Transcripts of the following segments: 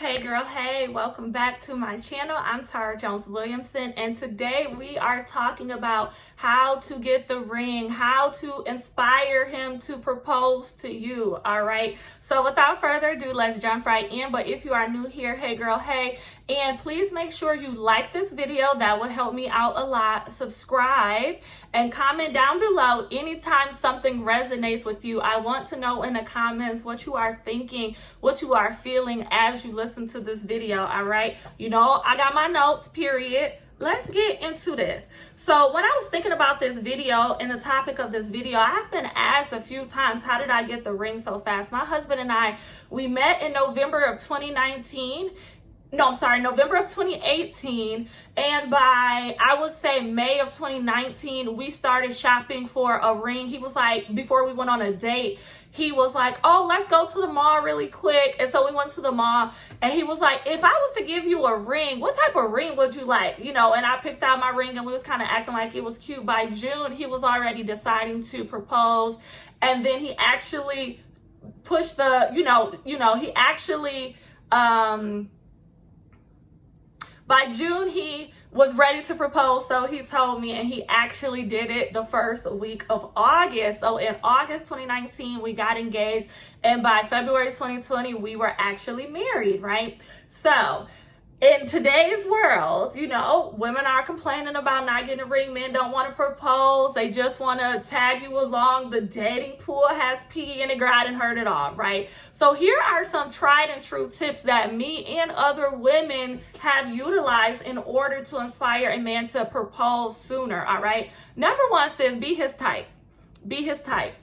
Hey girl, hey, welcome back to my channel. I'm Jones-Williamson, and today we are talking about how to get the ring, how to inspire him to propose to you. All right, so without further ado, let's jump right in. But if you are new here, hey girl, hey, and please make sure you like this video. That will help me out a lot. Subscribe and comment down below anytime something resonates with you. I want to know in the comments what you are thinking, what you are feeling as you listen to this video. All right, you know, I got my notes, period. Let's get into this. So when I was thinking about this video and the topic of this video, I've been asked a few times, how did I get the ring so fast? My husband and I, we met in November of 2019. No, I'm sorry, November of 2018. And by, I would say, May of 2019, we started shopping for a ring. He was like, before we went on a date, he was like, oh, let's go to the mall really quick. And so we went to the mall, and he was like, if I was to give you a ring, what type of ring would you like? You know, and I picked out my ring, and we was kind of acting like it was cute. By June, he was already deciding to propose. And then he actually pushed the, he actually, by June, he was ready to propose, so he told me, and he actually did it the first week of August. So in August 2019, we got engaged, and by February 2020, we were actually married, right? So in today's world, you know, women are complaining about not getting a ring. Men don't want to propose. They just want to tag you along. The dating pool has pee in it. Girl, I done heard it all, right? So here are some tried and true tips that me and other women have utilized in order to inspire a man to propose sooner, all right? Number one says, be his type. Be his type.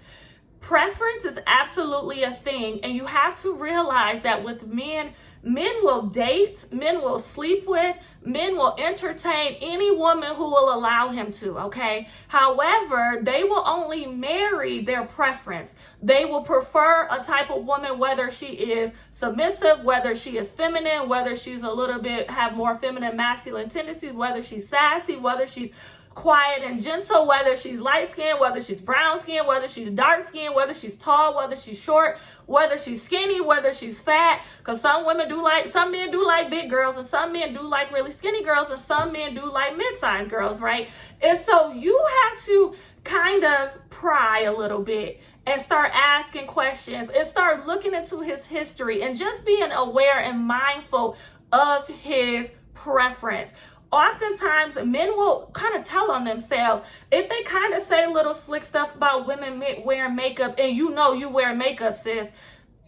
Preference is absolutely a thing, and you have to realize that with men will date, men will sleep with, men will entertain any woman who will allow him to, okay? However, they will only marry their preference. They will prefer a type of woman, whether she is submissive, whether she is feminine, whether she's a little bit, have more feminine masculine tendencies, whether she's sassy, whether she's quiet and gentle, whether she's light skinned, whether she's brown skinned, whether she's dark skinned, whether she's tall, whether she's short, whether she's skinny, whether she's fat. Because some men do like big girls, and some men do like really skinny girls, and some men do like mid-sized girls, right? And so you have to kind of pry a little bit and start asking questions and start looking into his history and just being aware and mindful of his preference. Oftentimes, men will kind of tell on themselves if they kind of say little slick stuff about women wearing makeup, and you know you wear makeup, sis.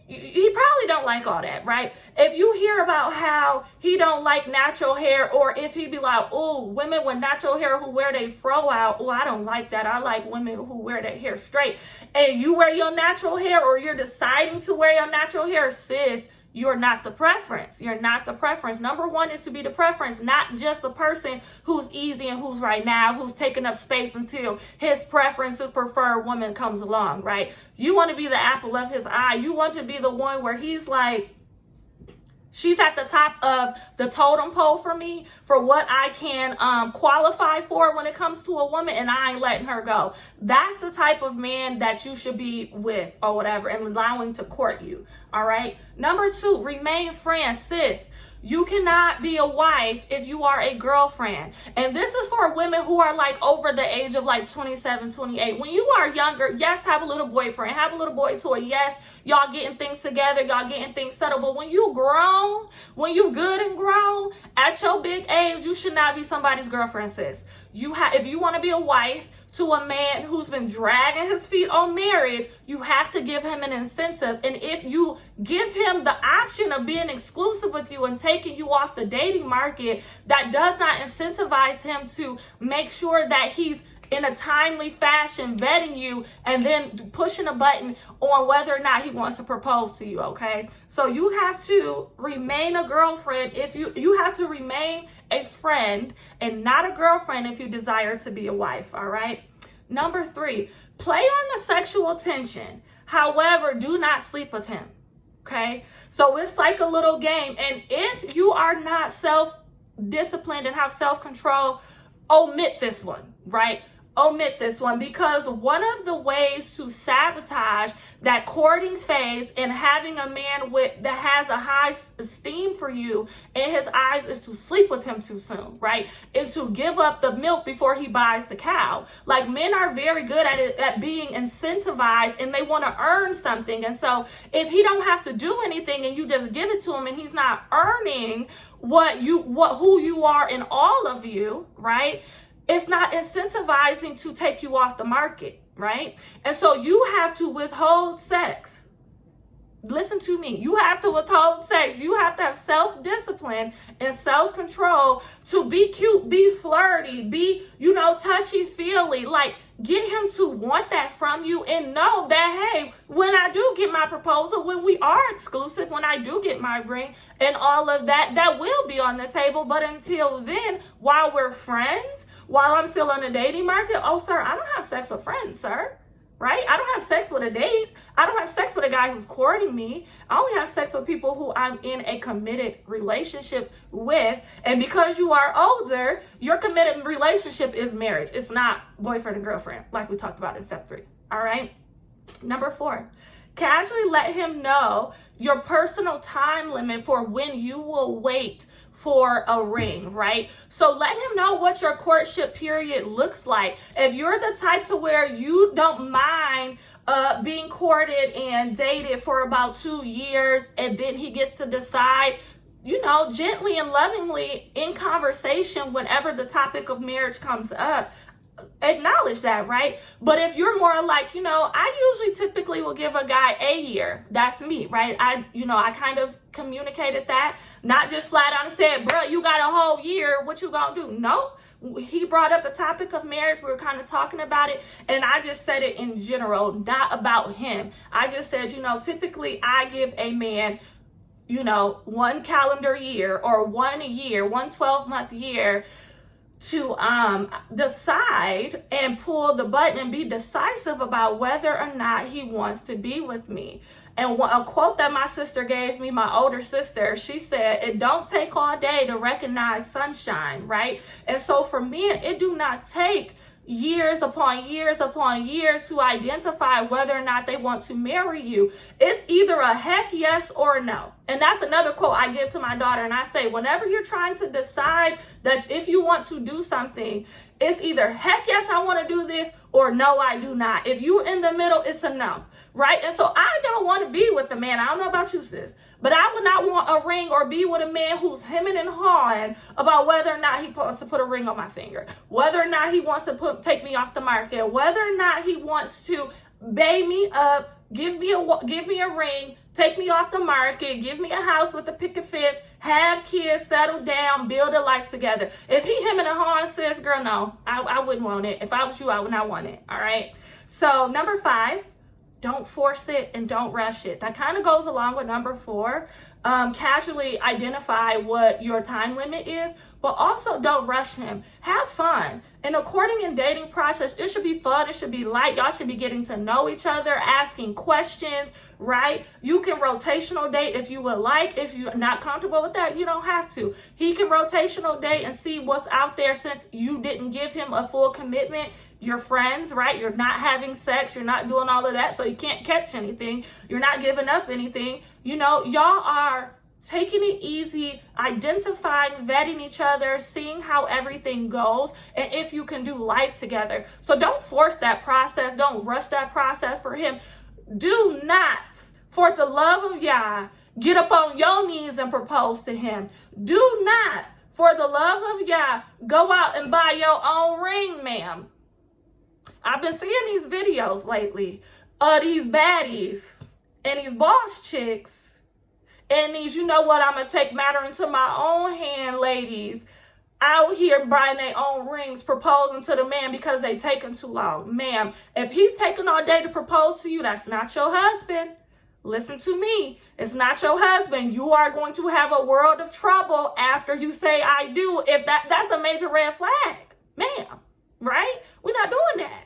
He probably don't like all that, right? If you hear about how he don't like natural hair, or if he be like, oh, women with natural hair who wear their fro out, oh, I don't like that. I like women who wear their hair straight. And you wear your natural hair, or you're deciding to wear your natural hair, sis, you're not the preference. You're not the preference. Number one is to be the preference, not just a person who's easy and who's right now, who's taking up space until his preference, his preferred woman comes along, right? You want to be the apple of his eye. You want to be the one where he's like, she's at the top of the totem pole for me, for what I can qualify for when it comes to a woman, and I ain't letting her go. That's the type of man that you should be with, or whatever, and allowing to court you, all right? Number two, remain friends, sis. You cannot be a wife if you are a girlfriend. And this is for women who are like over the age of like 27, 28. When you are younger, yes, have a little boyfriend, have a little boy toy. Yes, y'all getting things together, y'all getting things settled. But when you grown, when you good and grown, at your big age, you should not be somebody's girlfriend, sis. If you want to be a wife to a man who's been dragging his feet on marriage, you have to give him an incentive. And if you give him the option of being exclusive with you and taking you off the dating market, that does not incentivize him to make sure that he's in a timely fashion vetting you and then pushing a button on whether or not he wants to propose to you, okay? So you have to remain a girlfriend if you have to remain a friend and not a girlfriend if you desire to be a wife, all right? Number three, play on the sexual tension. However, do not sleep with him, okay? So it's like a little game, and if you are not self-disciplined and have self-control, omit this one, right? omit this one, because one of the ways to sabotage that courting phase and having a man that has a high esteem for you in his eyes is to sleep with him too soon, right? And to give up the milk before he buys the cow. Like, men are very good at it, at being incentivized, and they want to earn something. And so if he don't have to do anything and you just give it to him and he's not earning who you are in all of you, right? It's not incentivizing to take you off the market, right? And so you have to withhold sex. Listen to me. You have to withhold sex. You have to have self-discipline and self-control to be cute, be flirty, be, touchy-feely. Like, get him to want that from you and know that, hey, when I do get my proposal, when we are exclusive, when I do get my ring and all of that, that will be on the table. But until then, while we're friends, while I'm still on the dating market, oh, sir, I don't have sex with friends, sir. Right? I don't have sex with a date. I don't have sex with a guy who's courting me. I only have sex with people who I'm in a committed relationship with. And because you are older, your committed relationship is marriage. It's not boyfriend and girlfriend, like we talked about in step 3. All right? Number 4, casually let him know your personal time limit for when you will wait for a ring, right? So let him know what your courtship period looks like. If you're the type to where you don't mind being courted and dated for about 2 years, and then he gets to decide, gently and lovingly in conversation whenever the topic of marriage comes up, acknowledge that, right? But if you're more like, I usually typically will give a guy a year. That's me, right? I kind of communicated that, not just flat out and said, bro, you got a whole year. What you gonna do? No. He brought up the topic of marriage. We were kind of talking about it, and I just said it in general, not about him. I just said, typically I give a man, 1 calendar year or 1 12-month year to decide and pull the button and be decisive about whether or not he wants to be with me. And a quote that my sister gave me, my older sister, she said, it don't take all day to recognize sunshine, right? And so for men, it do not take years upon years upon years to identify whether or not they want to marry you. It's either a heck yes or no. And that's another quote I give to my daughter. And I say, whenever you're trying to decide that if you want to do something, it's either heck yes, I want to do this, or no, I do not. If you're in the middle, it's a no, right? And so I don't want to be with the man. I don't know about you, sis, but I would not want a ring or be with a man who's hemming and hawing about whether or not he wants to put a ring on my finger, whether or not he wants to take me off the market, whether or not he wants to bae me up, give me a ring, take me off the market, give me a house with a picket fence, have kids, settle down, build a life together. If he hemming and hawing, says, girl, no, I wouldn't want it. If I was you, I would not want it. All right. So number 5, don't force it and don't rush it. That kind of goes along with number 4. Casually identify what your time limit is, but also don't rush him. Have fun. In a courting and dating process, it should be fun. It should be light. Y'all should be getting to know each other, asking questions, right? You can rotational date if you would like. If you're not comfortable with that, you don't have to. He can rotational date and see what's out there since you didn't give him a full commitment. You're friends, right? You're not having sex. You're not doing all of that, so you can't catch anything. You're not giving up anything. Y'all are taking it easy, identifying, vetting each other, seeing how everything goes, and if you can do life together. So don't force that process. Don't rush that process for him. Do not, for the love of Yah, get up on your knees and propose to him. Do not, for the love of Yah, go out and buy your own ring, ma'am. I've been seeing these videos lately of these baddies and these boss chicks and these, I'm going to take matter into my own hand ladies out here buying their own rings, proposing to the man because they taking too long. Ma'am, if he's taking all day to propose to you, that's not your husband. Listen to me. It's not your husband. You are going to have a world of trouble after you say I do. If that's a major red flag, ma'am, right? We're not doing that.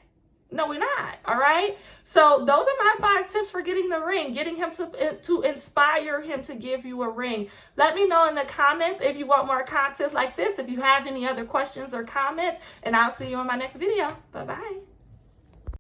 No, we're not. All right. So those are my 5 tips for getting the ring, getting him to inspire him to give you a ring. Let me know in the comments if you want more content like this, if you have any other questions or comments, and I'll see you in my next video. Bye-bye.